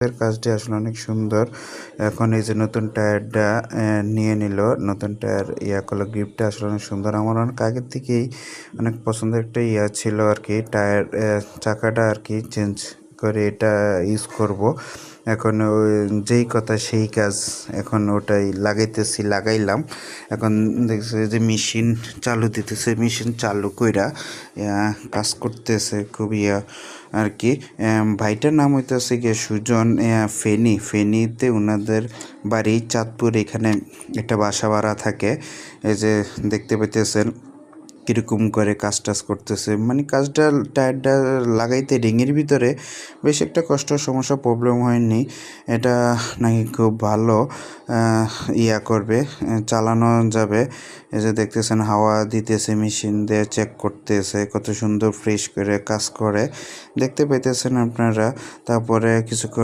এর কাজটি আসলে অনেক সুন্দর। এখন এই যে নতুন টায়ারটা নিয়ে নিল, নতুন টায়ার করলো, গ্রিপটা আসলে অনেক সুন্দর। আমার অনেক আগের থেকেই অনেক পছন্দের একটা ছিল আর কি, টায়ার চাকাটা আর কি চেঞ্জ করে এটা ইউজ করব। এখন ওই যেই কথা সেই কাজ, এখন ওটাই লাগাইলাম। এখন দেখছে যে মেশিন চালু দিতেছে, মেশিন চালু কইরা কাজ করতেছে খুব আর কি। ভাইটার নাম হইতেছে গিয়ে সুজন। ফেনীতে ওনাদের বাড়ি চাঁদপুর, এখানে একটা বাসা ভাড়া থাকে। এই যে দেখতে পেতেছেন কীরকম করে কাজ টাজ করতেছে, মানে কাজটা টায়ারটা লাগাইতে রিংয়ের ভিতরে বেশ একটা কষ্ট সমস্যা প্রবলেম হয়নি। এটা নাকি খুব ভালো করবে, চালানো যাবে। এই যে দেখতেছেন হাওয়া দিতেছে, মেশিন দিয়ে চেক করতেছে, কত সুন্দর ফ্রেশ করে কাজ করে দেখতে পেতেছেন আপনারা। তারপরে কিছুক্ষণ